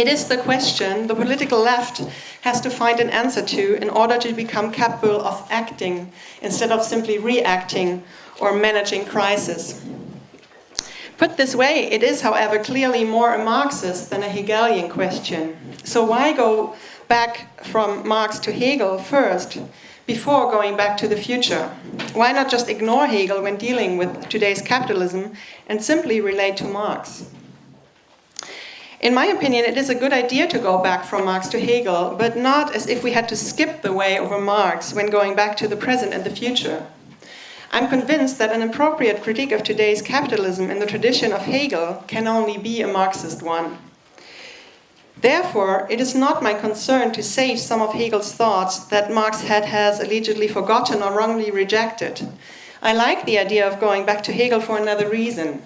It is the question the political left has to find an answer to in order to become capable of acting instead of simply reacting or managing crisis. Put this way, it is, however, clearly more a Marxist than a Hegelian question. So why go back from Marx to Hegel first, before going back to the future? Why not just ignore Hegel when dealing with today's capitalism and simply relate to Marx? In my opinion, it is a good idea to go back from Marx to Hegel, but not as if we had to skip the way over Marx when going back to the present and the future. I'm convinced that an appropriate critique of today's capitalism in the tradition of Hegel can only be a Marxist one. Therefore, it is not my concern to save some of Hegel's thoughts that Marx has allegedly forgotten or wrongly rejected. I like the idea of going back to Hegel for another reason.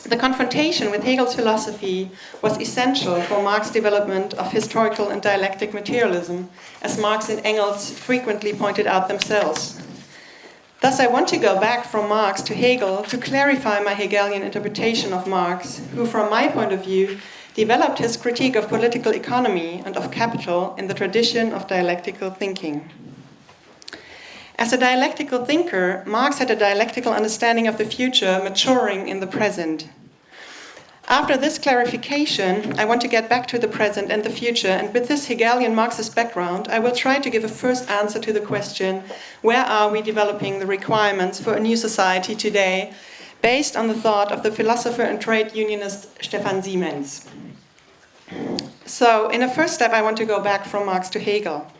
The confrontation with Hegel's philosophy was essential for Marx's development of historical and dialectic materialism, as Marx and Engels frequently pointed out themselves. Thus, I want to go back from Marx to Hegel to clarify my Hegelian interpretation of Marx, who, from my point of view, developed his critique of political economy and of capital in the tradition of dialectical thinking. As a dialectical thinker, Marx had a dialectical understanding of the future maturing in the present. After this clarification, I want to get back to the present and the future, and with this Hegelian Marxist background, I will try to give a first answer to the question, where are we developing the requirements for a new society today, based on the thought of the philosopher and trade unionist Stefan Siemens. So, in a first step, I want to go back from Marx to Hegel.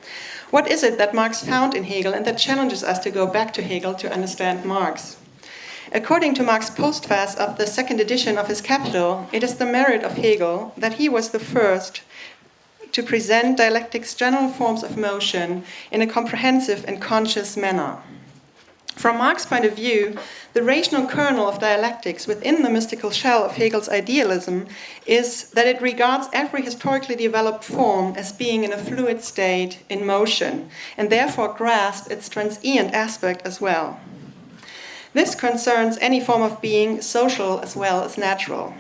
What is it that Marx found in Hegel and that challenges us to go back to Hegel to understand Marx? According to Marx's postface of the second edition of his Capital, it is the merit of Hegel that he was the first to present dialectic's general forms of motion in a comprehensive and conscious manner. From Marx's point of view, the rational kernel of dialectics within the mystical shell of Hegel's idealism is that it regards every historically developed form as being in a fluid state in motion, and therefore grasps its transient aspect as well. This concerns any form of being, social as well as natural.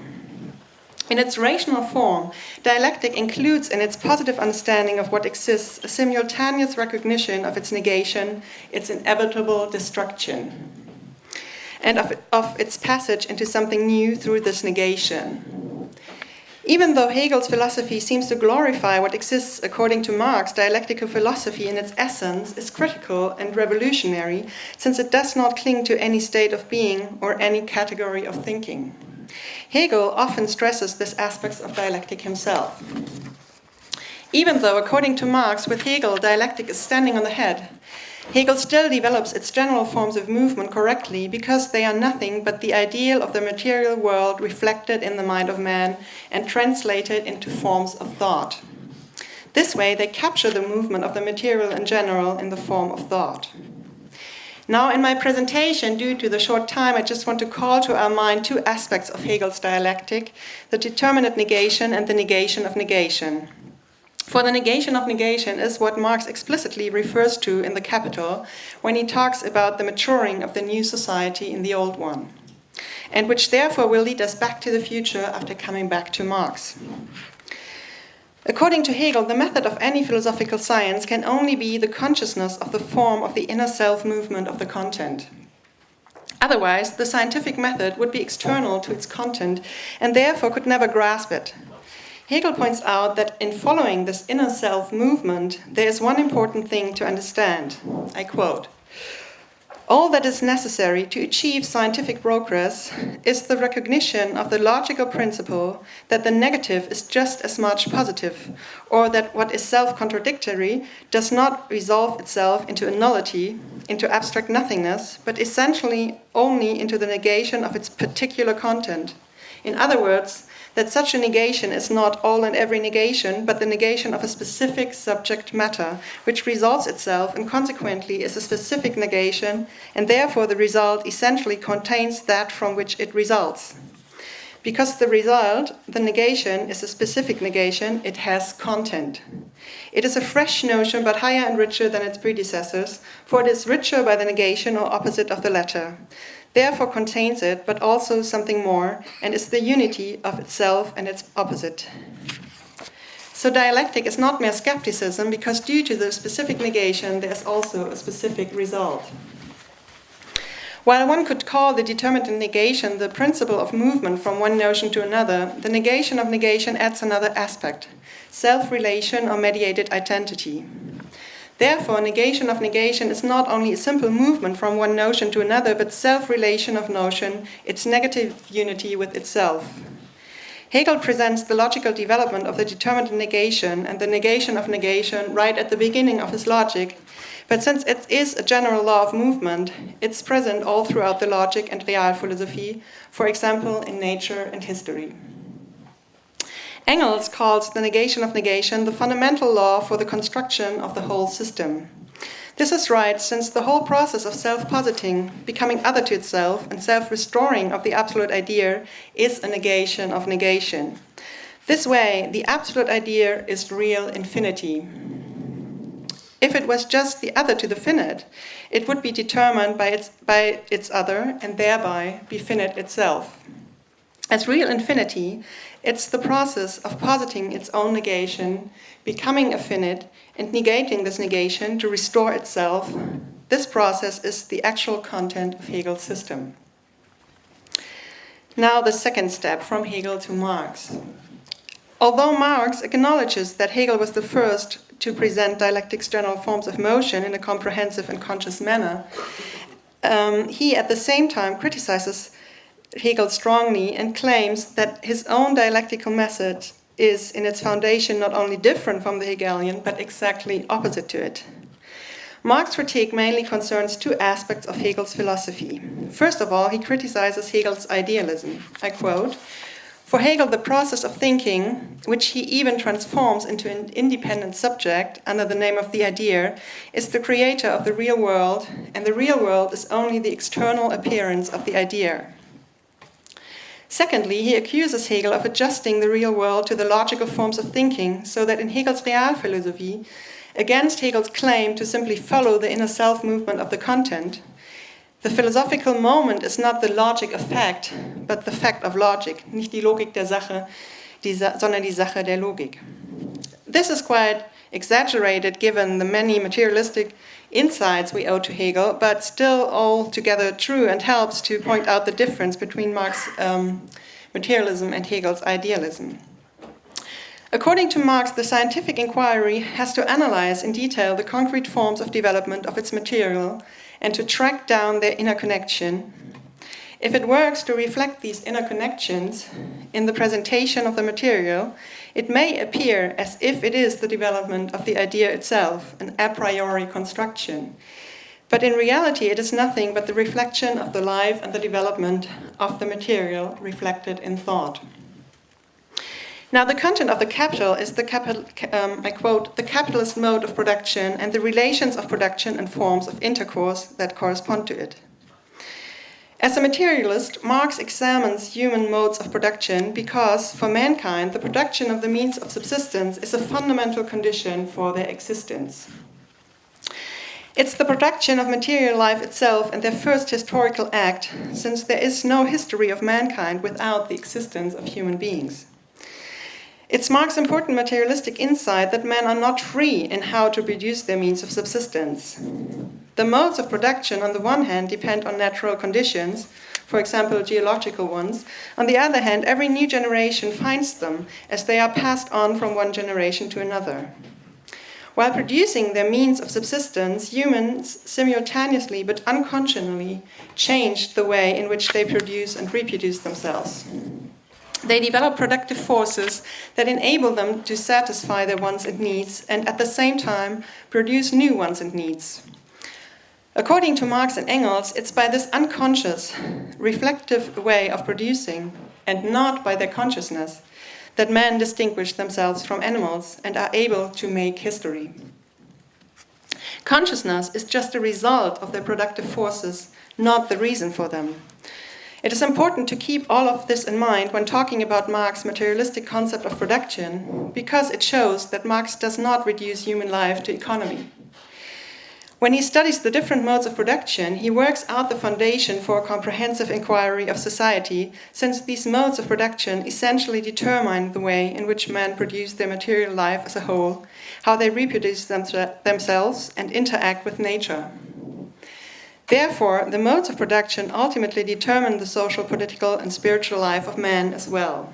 In its rational form, dialectic includes in its positive understanding of what exists a simultaneous recognition of its negation, its inevitable destruction, and of its passage into something new through this negation. Even though Hegel's philosophy seems to glorify what exists according to Marx, dialectical philosophy in its essence is critical and revolutionary, since it does not cling to any state of being or any category of thinking. Hegel often stresses this aspect of dialectic himself. Even though, according to Marx, with Hegel, dialectic is standing on the head, Hegel still develops its general forms of movement correctly because they are nothing but the ideal of the material world reflected in the mind of man and translated into forms of thought. This way, they capture the movement of the material in general in the form of thought. Now, in my presentation, due to the short time, I just want to call to our mind two aspects of Hegel's dialectic, the determinate negation and the negation of negation. For the negation of negation is what Marx explicitly refers to in the Capital when he talks about the maturing of the new society in the old one, and which therefore will lead us back to the future after coming back to Marx. According to Hegel, the method of any philosophical science can only be the consciousness of the form of the inner self movement of the content. Otherwise, the scientific method would be external to its content and therefore could never grasp it. Hegel points out that in following this inner self movement, there is one important thing to understand. I quote, "All that is necessary to achieve scientific progress is the recognition of the logical principle that the negative is just as much positive, or that what is self-contradictory does not resolve itself into a nullity, into abstract nothingness, but essentially only into the negation of its particular content. In other words, that such a negation is not all and every negation, but the negation of a specific subject matter, which resolves itself and consequently is a specific negation, and therefore the result essentially contains that from which it results. Because the result, the negation, is a specific negation, it has content. It is a fresh notion, but higher and richer than its predecessors, for it is richer by the negation or opposite of the latter. Therefore contains it, but also something more, and is the unity of itself and its opposite." So dialectic is not mere skepticism, because due to the specific negation, there's also a specific result. While one could call the determinate negation the principle of movement from one notion to another, the negation of negation adds another aspect: self-relation or mediated identity. Therefore, negation of negation is not only a simple movement from one notion to another, but self-relation of notion, its negative unity with itself. Hegel presents the logical development of the determinate negation and the negation of negation right at the beginning of his logic, but since it is a general law of movement, it's present all throughout the logic and Realphilosophie, for example, in nature and history. Engels calls the negation of negation the fundamental law for the construction of the whole system. This is right, since the whole process of self-positing, becoming other to itself, and self-restoring of the absolute idea is a negation of negation. This way, the absolute idea is real infinity. If it was just the other to the finite, it would be determined by its other, and thereby be finite itself. As real infinity, it's the process of positing its own negation, becoming a finite, and negating this negation to restore itself. This process is the actual content of Hegel's system. Now the second step, from Hegel to Marx. Although Marx acknowledges that Hegel was the first to present dialectic's general forms of motion in a comprehensive and conscious manner, he at the same time criticizes Hegel strongly and claims that his own dialectical method is in its foundation not only different from the Hegelian, but exactly opposite to it. Marx's critique mainly concerns two aspects of Hegel's philosophy. First of all, he criticizes Hegel's idealism. I quote, "For Hegel, the process of thinking, which he even transforms into an independent subject under the name of the idea, is the creator of the real world, and the real world is only the external appearance of the idea." Secondly, he accuses Hegel of adjusting the real world to the logical forms of thinking, so that in Hegel's Realphilosophie, against Hegel's claim to simply follow the inner self movement of the content, the philosophical moment is not the logic of fact, but the fact of logic, nicht die Logik der Sache, sondern die Sache der Logik. This is quite exaggerated given the many materialistic insights we owe to Hegel, but still altogether true, and helps to point out the difference between Marx's materialism and Hegel's idealism. According to Marx, the scientific inquiry has to analyze in detail the concrete forms of development of its material and to track down their inner connection. If it works to reflect these inner connections in the presentation of the material, it may appear as if it is the development of the idea itself, an a priori construction. But in reality, it is nothing but the reflection of the life and the development of the material reflected in thought. Now, the content of the capital is I quote, "the capitalist mode of production and the relations of production and forms of intercourse that correspond to it." As a materialist, Marx examines human modes of production because, for mankind, the production of the means of subsistence is a fundamental condition for their existence. It's the production of material life itself and their first historical act, since there is no history of mankind without the existence of human beings. It's Marx's important materialistic insight that men are not free in how to produce their means of subsistence. The modes of production, on the one hand, depend on natural conditions, for example, geological ones. On the other hand, every new generation finds them as they are passed on from one generation to another. While producing their means of subsistence, humans simultaneously but unconsciously changed the way in which they produce and reproduce themselves. They develop productive forces that enable them to satisfy their wants and needs, and at the same time produce new wants and needs. According to Marx and Engels, it's by this unconscious, reflective way of producing, and not by their consciousness, that men distinguish themselves from animals and are able to make history. Consciousness is just a result of their productive forces, not the reason for them. It is important to keep all of this in mind when talking about Marx's materialistic concept of production, because it shows that Marx does not reduce human life to economy. When he studies the different modes of production, he works out the foundation for a comprehensive inquiry of society, since these modes of production essentially determine the way in which men produce their material life as a whole, how they reproduce themselves and interact with nature. Therefore, the modes of production ultimately determine the social, political, and spiritual life of man as well,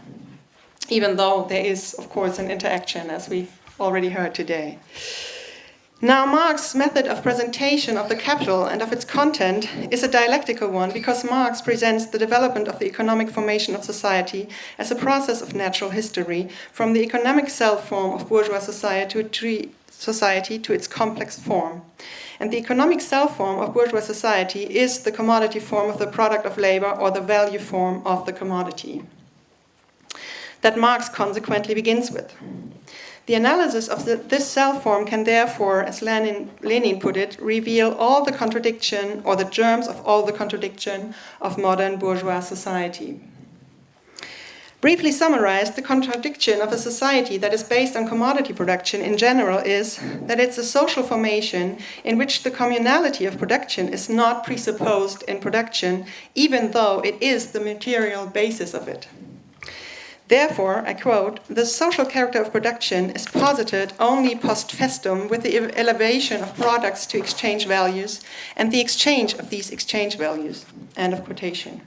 even though there is, of course, an interaction, as we've already heard today. Now, Marx's method of presentation of the capital and of its content is a dialectical one, because Marx presents the development of the economic formation of society as a process of natural history, from the economic self-form of bourgeois society to its complex form. And the economic self-form of bourgeois society is the commodity form of the product of labor, or the value form of the commodity, that Marx consequently begins with. The analysis of this self-form can therefore, as Lenin put it, reveal all the contradiction, or the germs of all the contradiction, of modern bourgeois society. Briefly summarized, the contradiction of a society that is based on commodity production in general is that it's a social formation in which the communality of production is not presupposed in production, even though it is the material basis of it. Therefore, I quote, "The social character of production is posited only post festum with the elevation of products to exchange values and the exchange of these exchange values." End of quotation.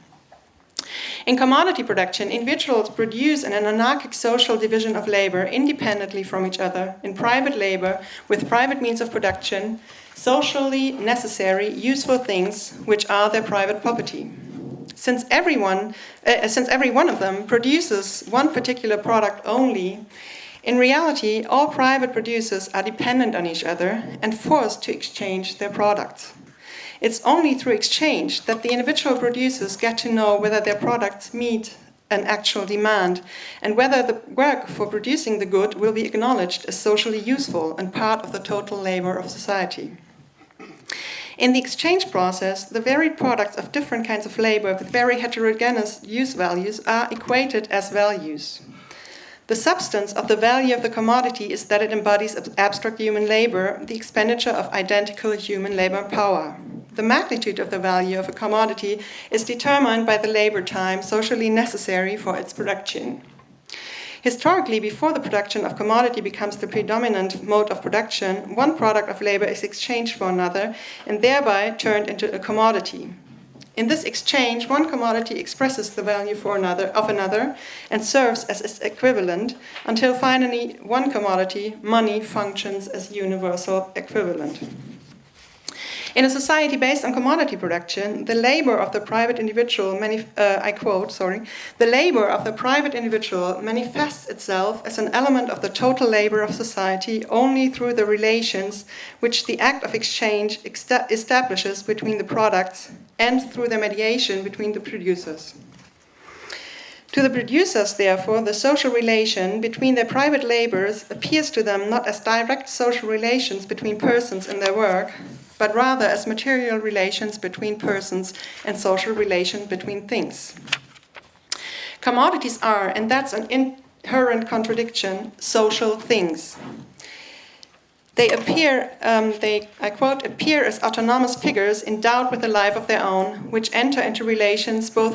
In commodity production, individuals produce an anarchic social division of labor independently from each other, in private labor, with private means of production, socially necessary, useful things, which are their private property. Since every one of them produces one particular product only, in reality, all private producers are dependent on each other and forced to exchange their products. It's only through exchange that the individual producers get to know whether their products meet an actual demand, and whether the work for producing the good will be acknowledged as socially useful and part of the total labor of society. In the exchange process, the varied products of different kinds of labor with very heterogeneous use values are equated as values. The substance of the value of the commodity is that it embodies abstract human labor, the expenditure of identical human labor power. The magnitude of the value of a commodity is determined by the labor time socially necessary for its production. Historically, before the production of commodity becomes the predominant mode of production, one product of labor is exchanged for another and thereby turned into a commodity. In this exchange, one commodity expresses the value of another and serves as its equivalent, until finally one commodity, money, functions as universal equivalent. In a society based on commodity production, the labor of the private individual, the labor of the private individual manifests itself as an element of the total labor of society only through the relations which the act of exchange establishes between the products and through the mediation between the producers. To the producers, therefore, the social relation between their private labors appears to them not as direct social relations between persons in their work, but rather as material relations between persons and social relations between things. Commodities are, and that's an inherent contradiction, social things. They appear, I quote, "appear as autonomous figures endowed with a life of their own, which enter into relations both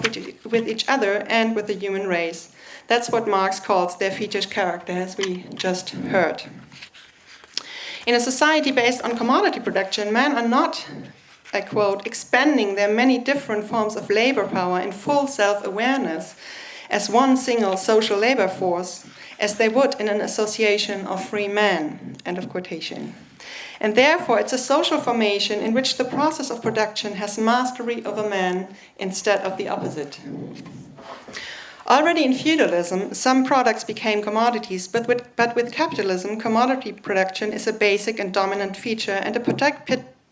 with each other and with the human race." That's what Marx calls their fetish character, as we just heard. In a society based on commodity production, men are not, I quote, "expending their many different forms of labor power in full self-awareness as one single social labor force, as they would in an association of free men," end of quotation. And therefore, it's a social formation in which the process of production has mastery over man instead of the opposite. Already in feudalism, some products became commodities, but with capitalism, commodity production is a basic and dominant feature, and a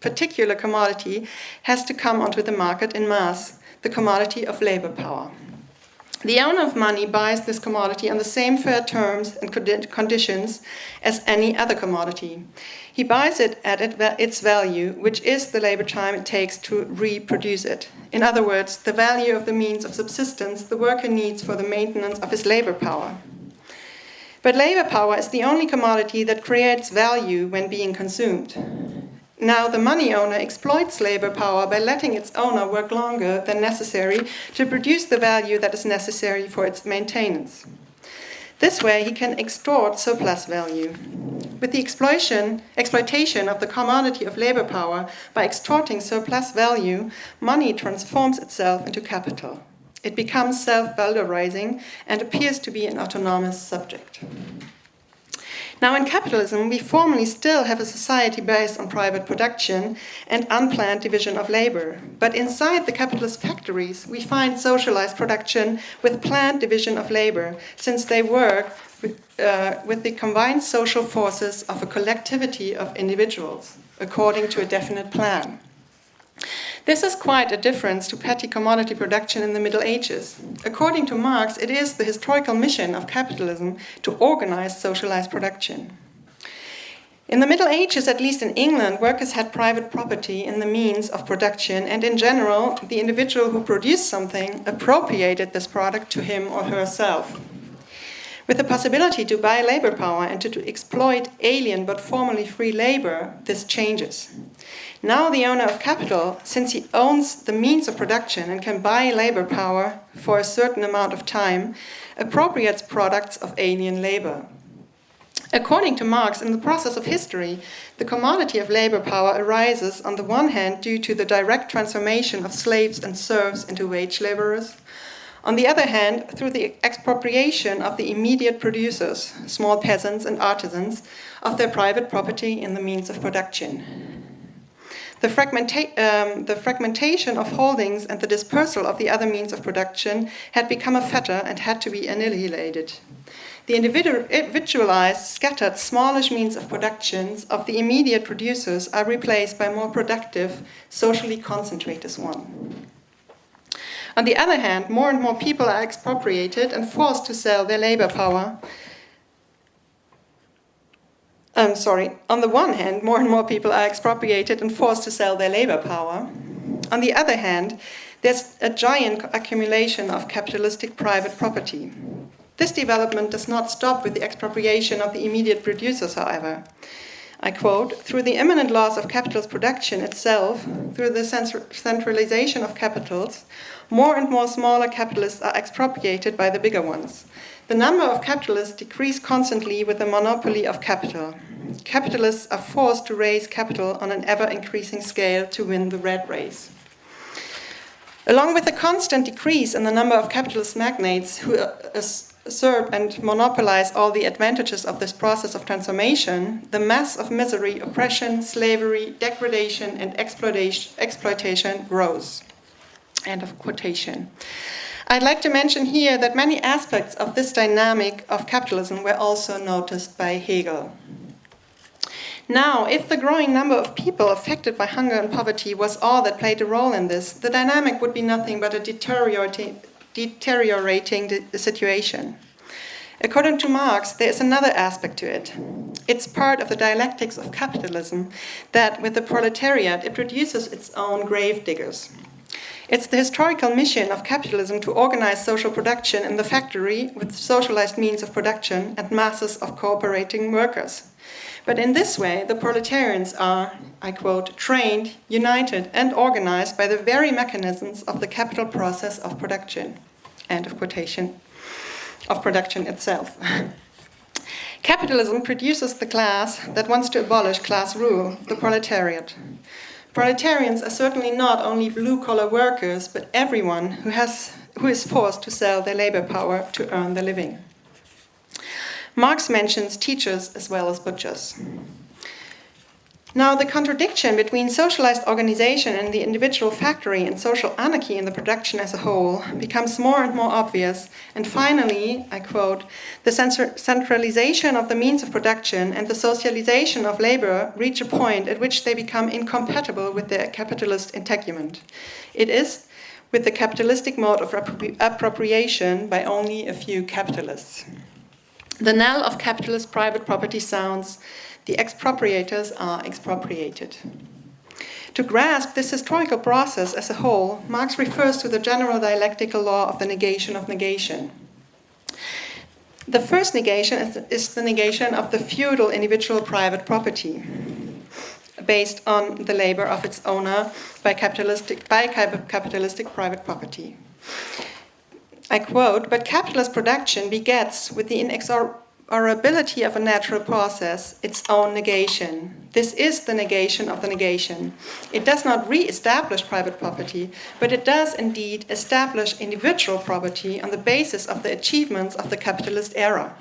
particular commodity has to come onto the market in mass, the commodity of labor power. The owner of money buys this commodity on the same fair terms and conditions as any other commodity. He buys it at its value, which is the labor time it takes to reproduce it. In other words, the value of the means of subsistence the worker needs for the maintenance of his labor power. But labor power is the only commodity that creates value when being consumed. Now the money owner exploits labor power by letting its owner work longer than necessary to produce the value that is necessary for its maintenance. This way he can extort surplus value. With the exploitation of the commodity of labor power by extorting surplus value, money transforms itself into capital. It becomes self-valorizing and appears to be an autonomous subject. Now in capitalism, we formally still have a society based on private production and unplanned division of labor. But inside the capitalist factories, we find socialized production with planned division of labor, since they work with the combined social forces of a collectivity of individuals, according to a definite plan. This is quite a difference to petty commodity production in the Middle Ages. According to Marx, it is the historical mission of capitalism to organize socialized production. In the Middle Ages, at least in England, workers had private property in the means of production, and in general, the individual who produced something appropriated this product to him or herself. With the possibility to buy labor power and to exploit alien but formally free labor, this changes. Now the owner of capital, since he owns the means of production and can buy labor power for a certain amount of time, appropriates products of alien labor. According to Marx, in the process of history, the commodity of labor power arises on the one hand due to the direct transformation of slaves and serfs into wage laborers, on the other hand, through the expropriation of the immediate producers, small peasants and artisans, of their private property in the means of production. The fragmentation of holdings and the dispersal of the other means of production had become a fetter and had to be annihilated. The individualized, scattered, smallish means of productions of the immediate producers are replaced by more productive, socially concentrated ones. On the other hand, more and more people are expropriated and forced to sell their labor power. On the one hand, more and more people are expropriated and forced to sell their labor power. On the other hand, there's a giant accumulation of capitalistic private property. This development does not stop with the expropriation of the immediate producers, however. I quote, "Through the immanent laws of capitalist production itself, through the centralization of capitals, more and more smaller capitalists are expropriated by the bigger ones. The number of capitalists decrease constantly with the monopoly of capital. Capitalists are forced to raise capital on an ever-increasing scale to win the rat race." Along with the constant decrease in the number of capitalist magnates who usurp and monopolize all the advantages of this process of transformation, the mass of misery, oppression, slavery, degradation, and exploitation grows. End of quotation. I'd like to mention here that many aspects of this dynamic of capitalism were also noticed by Hegel. Now, if the growing number of people affected by hunger and poverty was all that played a role in this, the dynamic would be nothing but a deteriorating the situation. According to Marx, there is another aspect to it. It's part of the dialectics of capitalism that, with the proletariat, it produces its own grave diggers. It's the historical mission of capitalism to organize social production in the factory with socialized means of production and masses of cooperating workers. But in this way, the proletarians are, I quote, trained, united, and organized by the very mechanisms of the capital process of production. End of quotation. Of production itself. Capitalism produces the class that wants to abolish class rule, the proletariat. Proletarians are certainly not only blue-collar workers, but everyone who is forced to sell their labor power to earn their living. Marx mentions teachers as well as butchers. Now, the contradiction between socialized organization and the individual factory and social anarchy in the production as a whole becomes more and more obvious, and finally, I quote, "The centralization of the means of production and the socialization of labor reach a point at which they become incompatible with their capitalist integument. It is with the capitalistic mode of appropriation by only a few capitalists. The knell of capitalist private property sounds. The expropriators are expropriated." To grasp this historical process as a whole, Marx refers to the general dialectical law of the negation of negation. The first negation is the negation of the feudal individual private property. based on the labor of its owner by capitalistic private property. I quote, "But capitalist production begets with the inexorability of a natural process its own negation. This is the negation of the negation. It does not re-establish private property, but it does indeed establish individual property on the basis of the achievements of the capitalist era,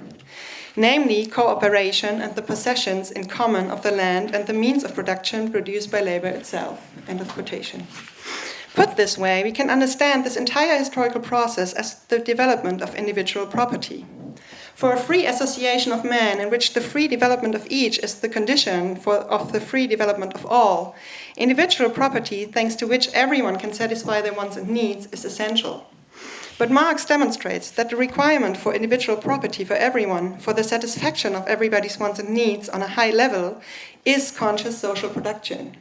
namely cooperation and the possessions in common of the land and the means of production produced by labor itself." End of quotation. Put this way, we can understand this entire historical process as the development of individual property. For a free association of men in which the free development of each is the condition of the free development of all, individual property, thanks to which everyone can satisfy their wants and needs, is essential. But Marx demonstrates that the requirement for individual property for everyone, for the satisfaction of everybody's wants and needs on a high level, is conscious social production.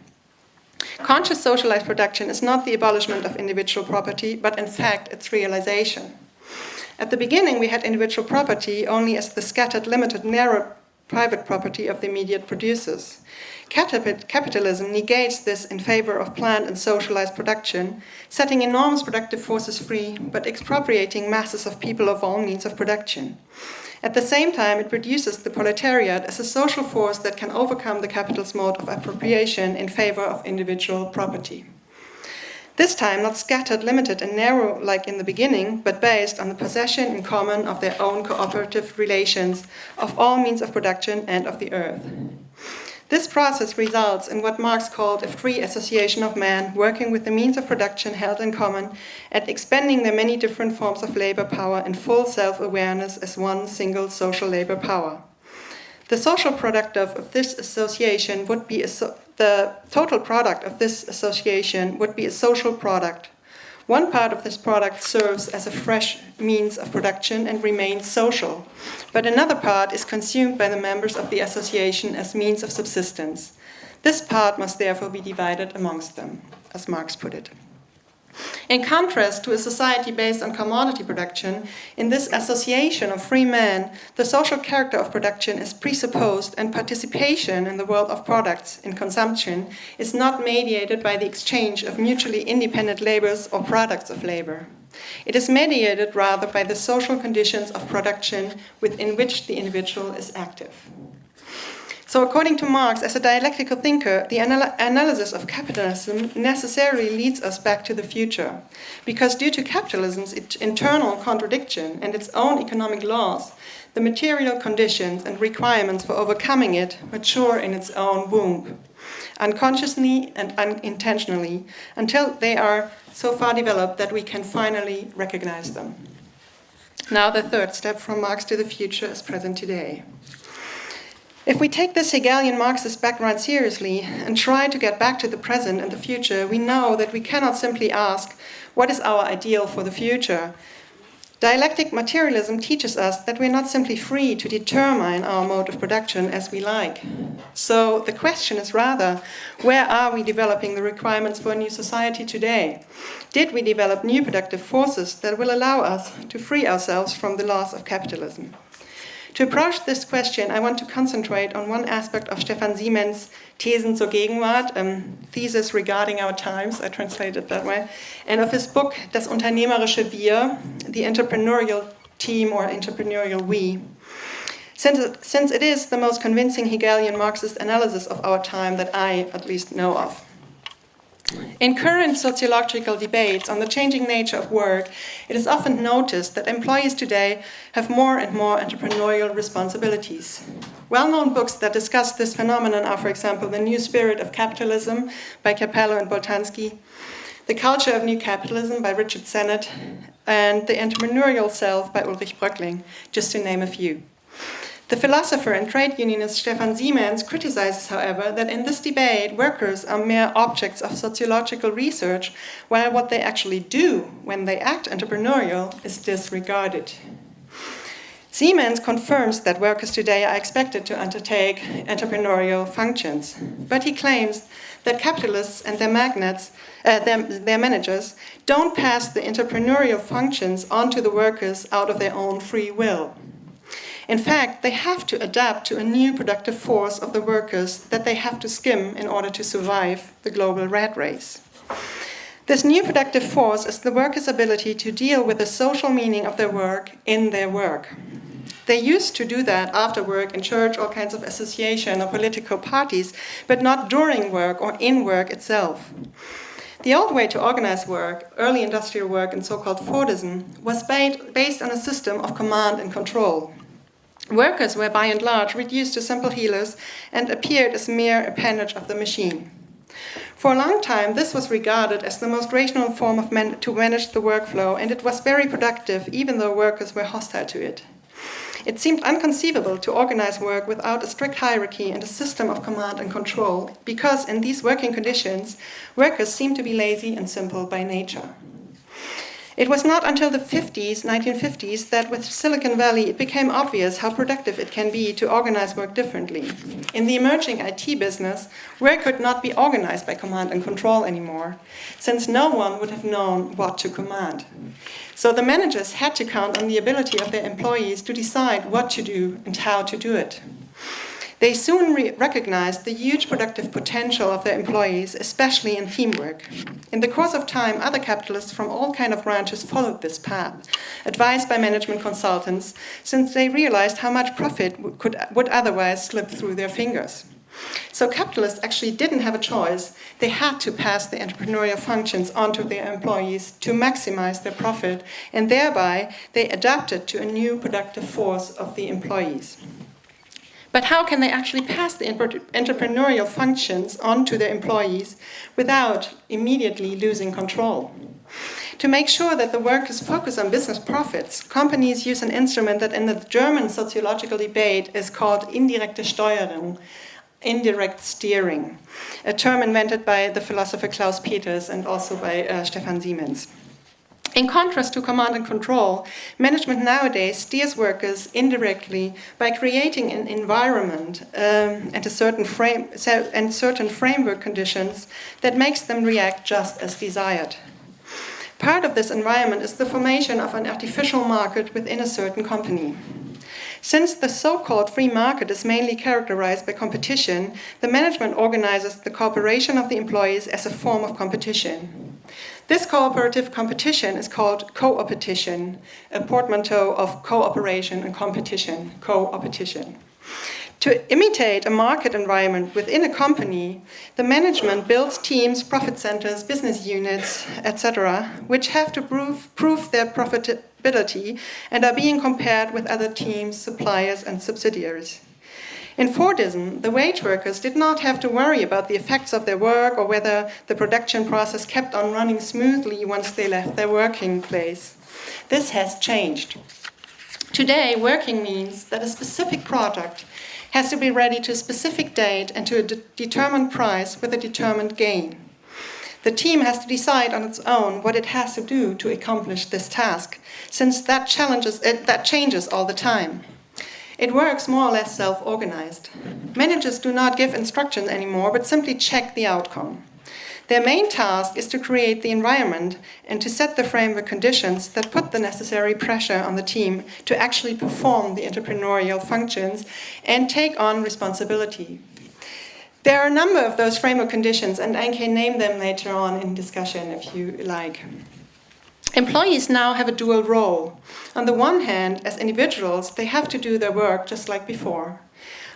Conscious socialized production is not the abolishment of individual property, but in fact its realization. At the beginning, we had individual property only as the scattered, limited, narrow private property of the immediate producers. Capitalism negates this in favor of planned and socialized production, setting enormous productive forces free, but expropriating masses of people of all means of production. At the same time, it produces the proletariat as a social force that can overcome the capital's mode of appropriation in favor of individual property. This time not scattered, limited, and narrow like in the beginning, but based on the possession in common of their own cooperative relations of all means of production and of the earth. This process results in what Marx called a free association of men working with the means of production held in common and expending their many different forms of labor power in full self-awareness as one single social labor power. The social product of this association would be the total product of this association would be a social product. One part of this product serves as a fresh means of production and remains social, but another part is consumed by the members of the association as means of subsistence. This part must therefore be divided amongst them, as Marx put it. In contrast to a society based on commodity production, in this association of free men, the social character of production is presupposed, and participation in the world of products in consumption is not mediated by the exchange of mutually independent labors or products of labor. It is mediated rather by the social conditions of production within which the individual is active. So according to Marx, as a dialectical thinker, the analysis of capitalism necessarily leads us back to the future, because due to capitalism's internal contradiction and its own economic laws, the material conditions and requirements for overcoming it mature in its own womb, unconsciously and unintentionally, until they are so far developed that we can finally recognize them. Now the third step from Marx to the future is present today. If we take this Hegelian Marxist background seriously and try to get back to the present and the future, we know that we cannot simply ask, what is our ideal for the future? Dialectic materialism teaches us that we're not simply free to determine our mode of production as we like. So the question is rather, where are we developing the requirements for a new society today? Did we develop new productive forces that will allow us to free ourselves from the laws of capitalism? To approach this question, I want to concentrate on one aspect of Stefan Siemens' Thesen zur Gegenwart, thesis regarding our times, I translate it that way, and of his book, Das unternehmerische Wir, the entrepreneurial team or entrepreneurial we. Since it is the most convincing Hegelian Marxist analysis of our time that I at least know of. In current sociological debates on the changing nature of work, it is often noticed that employees today have more and more entrepreneurial responsibilities. Well-known books that discuss this phenomenon are, for example, The New Spirit of Capitalism by Capello and Boltanski, The Culture of New Capitalism by Richard Sennett, and The Entrepreneurial Self by Ulrich Bröckling, just to name a few. The philosopher and trade unionist Stefan Siemens criticizes, however, that in this debate, workers are mere objects of sociological research, while what they actually do when they act entrepreneurial is disregarded. Siemens confirms that workers today are expected to undertake entrepreneurial functions, but he claims that capitalists and their managers don't pass the entrepreneurial functions onto the workers out of their own free will. In fact, they have to adapt to a new productive force of the workers that they have to skim in order to survive the global rat race. This new productive force is the workers' ability to deal with the social meaning of their work in their work. They used to do that after work in church, all kinds of association or political parties, but not during work or in work itself. The old way to organize work, early industrial work and so-called Fordism, was based on a system of command and control. Workers were by and large reduced to simple healers and appeared as mere appendage of the machine. For a long time, this was regarded as the most rational form to manage the workflow, and it was very productive, even though workers were hostile to it. It seemed inconceivable to organize work without a strict hierarchy and a system of command and control, because in these working conditions, workers seemed to be lazy and simple by nature. It was not until the 1950s, that with Silicon Valley it became obvious how productive it can be to organize work differently. In the emerging IT business, work could not be organized by command and control anymore, since no one would have known what to command. So the managers had to count on the ability of their employees to decide what to do and how to do it. They soon recognized the huge productive potential of their employees, especially in teamwork. In the course of time, other capitalists from all kinds of branches followed this path, advised by management consultants, since they realized how much profit would otherwise slip through their fingers. So capitalists actually didn't have a choice. They had to pass the entrepreneurial functions onto their employees to maximize their profit, and thereby they adapted to a new productive force of the employees. But how can they actually pass the entrepreneurial functions onto their employees without immediately losing control? To make sure that the workers focus on business profits, companies use an instrument that in the German sociological debate is called indirekte Steuerung, indirect steering, a term invented by the philosopher Klaus Peters and also by Stefan Siemens. In contrast to command and control, management nowadays steers workers indirectly by creating an environment and certain framework conditions that makes them react just as desired. Part of this environment is the formation of an artificial market within a certain company. Since the so-called free market is mainly characterized by competition, the management organizes the cooperation of the employees as a form of competition. This cooperative competition is called co-opetition, a portmanteau of cooperation and competition, co-opetition. To imitate a market environment within a company, the management builds teams, profit centers, business units, etc., which have to prove their profitability and are being compared with other teams, suppliers, and subsidiaries. In Fordism, the wage workers did not have to worry about the effects of their work or whether the production process kept on running smoothly once they left their working place. This has changed. Today, working means that a specific product has to be ready to a specific date and to a determined price with a determined gain. The team has to decide on its own what it has to do to accomplish this task, since that changes all the time. It works more or less self-organized. Managers do not give instructions anymore, but simply check the outcome. Their main task is to create the environment and to set the framework conditions that put the necessary pressure on the team to actually perform the entrepreneurial functions and take on responsibility. There are a number of those framework conditions, and I can name them later on in discussion if you like. Employees now have a dual role. On the one hand, as individuals, they have to do their work just like before.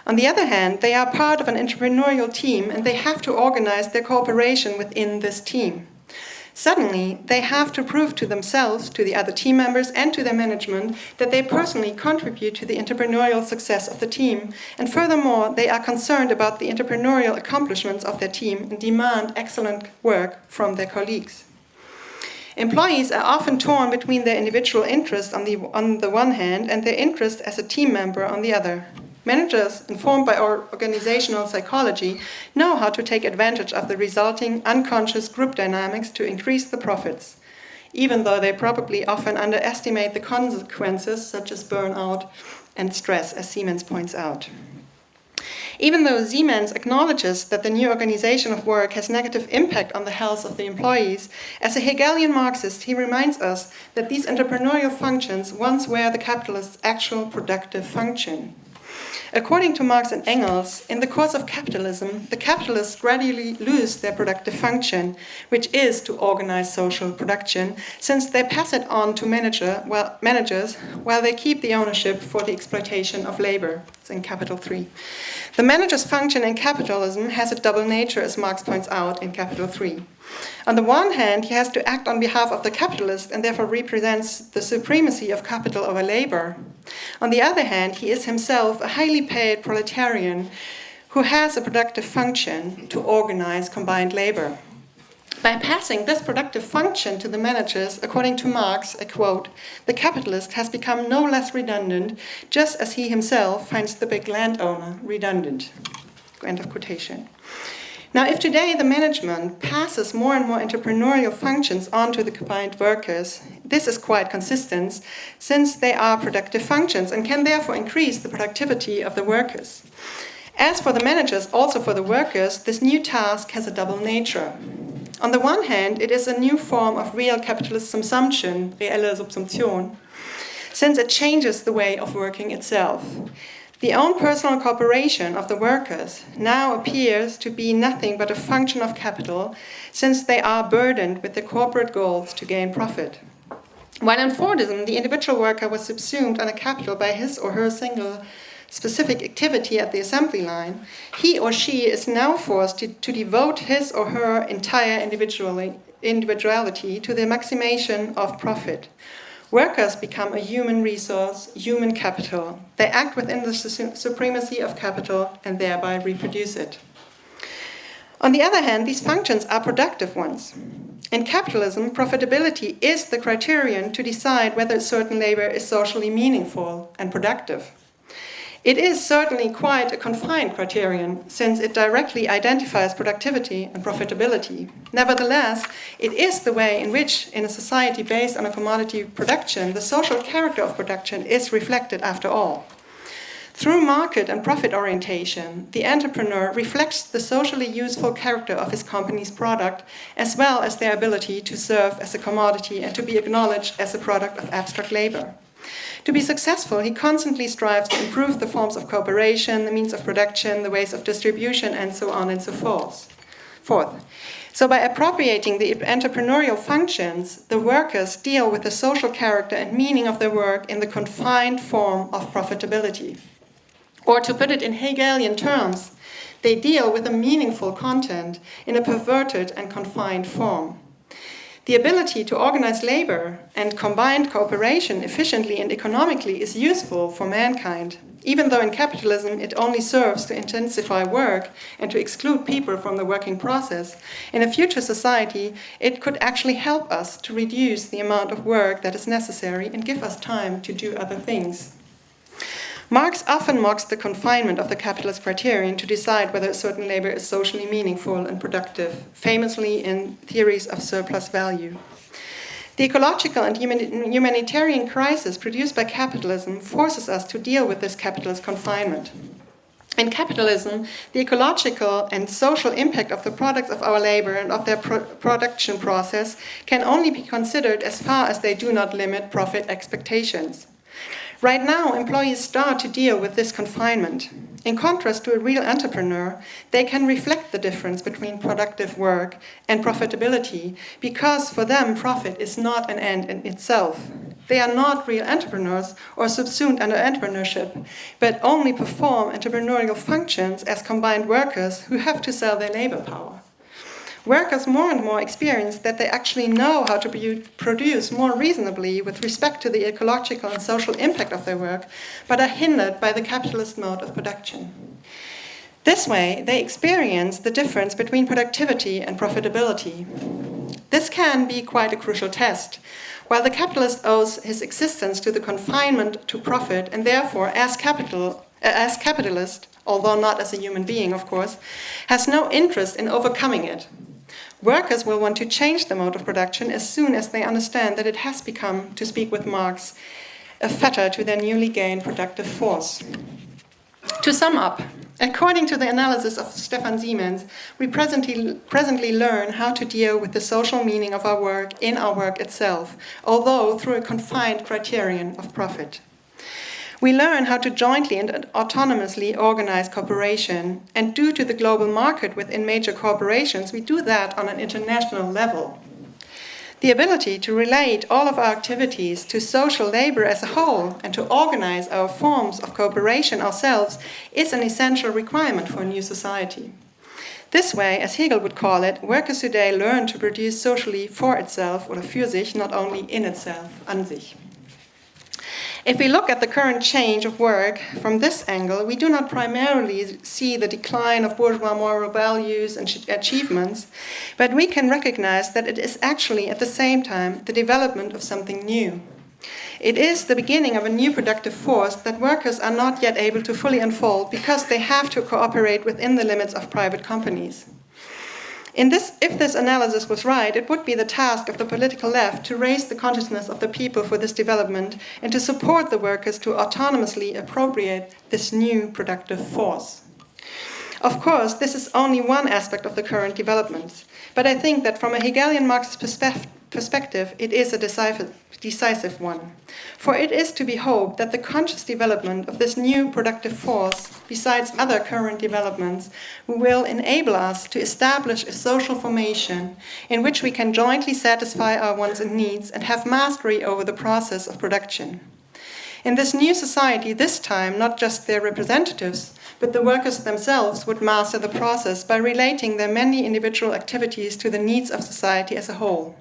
On the other hand, they are part of an entrepreneurial team and they have to organize their cooperation within this team. Suddenly, they have to prove to themselves, to the other team members, and to their management that they personally contribute to the entrepreneurial success of the team, and furthermore, they are concerned about the entrepreneurial accomplishments of their team and demand excellent work from their colleagues. Employees are often torn between their individual interests on the one hand and their interest as a team member on the other. Managers, informed by our organizational psychology, know how to take advantage of the resulting unconscious group dynamics to increase the profits, even though they probably often underestimate the consequences such as burnout and stress, as Siemens points out. Even though Siemens acknowledges that the new organization of work has negative impact on the health of the employees, as a Hegelian Marxist, he reminds us that these entrepreneurial functions once were the capitalist's actual productive function. According to Marx and Engels, in the course of capitalism, the capitalists gradually lose their productive function, which is to organize social production, since they pass it on to managers while they keep the ownership for the exploitation of labor. It's in Capital 3. The manager's function in capitalism has a double nature, as Marx points out in Capital 3. On the one hand, he has to act on behalf of the capitalist and therefore represents the supremacy of capital over labor. On the other hand, he is himself a highly paid proletarian who has a productive function to organize combined labor. By passing this productive function to the managers, according to Marx, I quote, the capitalist has become no less redundant, just as he himself finds the big landowner redundant. End of quotation. Now, if today the management passes more and more entrepreneurial functions onto the combined workers, this is quite consistent, since they are productive functions and can therefore increase the productivity of the workers. As for the managers, also for the workers, this new task has a double nature. On the one hand, it is a new form of real capitalist subsumption, reelle Subsumption, since it changes the way of working itself. The own personal cooperation of the workers now appears to be nothing but a function of capital, since they are burdened with the corporate goals to gain profit. While in Fordism, the individual worker was subsumed under capital by his or her single specific activity at the assembly line, he or she is now forced to devote his or her entire individuality to the maximization of profit. Workers become a human resource, human capital. They act within the supremacy of capital and thereby reproduce it. On the other hand, these functions are productive ones. In capitalism, profitability is the criterion to decide whether a certain labor is socially meaningful and productive. It is certainly quite a confined criterion, since it directly identifies productivity and profitability. Nevertheless, it is the way in which, in a society based on a commodity production, the social character of production is reflected after all. Through market and profit orientation, the entrepreneur reflects the socially useful character of his company's product, as well as their ability to serve as a commodity and to be acknowledged as a product of abstract labor. To be successful, he constantly strives to improve the forms of cooperation, the means of production, the ways of distribution, and so on and so forth. So by appropriating the entrepreneurial functions, the workers deal with the social character and meaning of their work in the confined form of profitability. Or to put it in Hegelian terms, they deal with a meaningful content in a perverted and confined form. The ability to organize labor and combined cooperation efficiently and economically is useful for mankind, even though in capitalism it only serves to intensify work and to exclude people from the working process. In a future society, it could actually help us to reduce the amount of work that is necessary and give us time to do other things. Marx often mocks the confinement of the capitalist criterion to decide whether a certain labor is socially meaningful and productive, famously in theories of surplus value. The ecological and humanitarian crisis produced by capitalism forces us to deal with this capitalist confinement. In capitalism, the ecological and social impact of the products of our labor and of their production process can only be considered as far as they do not limit profit expectations. Right now, employees start to deal with this confinement. In contrast to a real entrepreneur, they can reflect the difference between productive work and profitability, because for them, profit is not an end in itself. They are not real entrepreneurs or subsumed under entrepreneurship, but only perform entrepreneurial functions as combined workers who have to sell their labor power. Workers more and more experience that they actually know how to produce more reasonably with respect to the ecological and social impact of their work, but are hindered by the capitalist mode of production. This way, they experience the difference between productivity and profitability. This can be quite a crucial test. While the capitalist owes his existence to the confinement to profit, and therefore, as capitalist, although not as a human being, of course, has no interest in overcoming it. Workers will want to change the mode of production as soon as they understand that it has become, to speak with Marx, a fetter to their newly gained productive force. To sum up, According to the analysis of Stefan Siemens, we presently learn how to deal with the social meaning of our work in our work itself, although through a confined criterion of profit. We learn how to jointly and autonomously organize cooperation, and due to the global market within major corporations, we do that on an international level. The ability to relate all of our activities to social labor as a whole and to organize our forms of cooperation ourselves is an essential requirement for a new society. This way, as Hegel would call it, workers today learn to produce socially for itself, oder für sich, not only in itself, an sich. If we look at the current change of work from this angle, we do not primarily see the decline of bourgeois moral values and achievements, but we can recognize that it is actually at the same time the development of something new. It is the beginning of a new productive force that workers are not yet able to fully unfold because they have to cooperate within the limits of private companies. If this analysis was right, it would be the task of the political left to raise the consciousness of the people for this development and to support the workers to autonomously appropriate this new productive force. Of course, this is only one aspect of the current developments, but I think that from a Hegelian Marxist perspective, it is a decisive one. For it is to be hoped that the conscious development of this new productive force, besides other current developments, will enable us to establish a social formation in which we can jointly satisfy our wants and needs and have mastery over the process of production. In this new society, this time, not just their representatives, but the workers themselves would master the process by relating their many individual activities to the needs of society as a whole.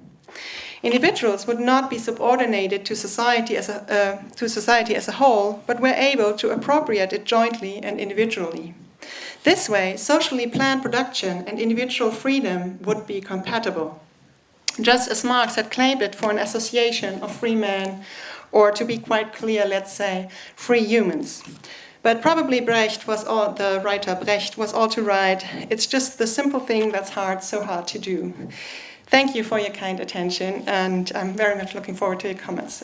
Individuals would not be subordinated to society as a whole, but were able to appropriate it jointly and individually. This way, socially planned production and individual freedom would be compatible, just as Marx had claimed it for an association of free men, or to be quite clear, let's say, free humans. But probably the writer Brecht was all too right. It's just the simple thing that's so hard to do. Thank you for your kind attention, and I'm very much looking forward to your comments.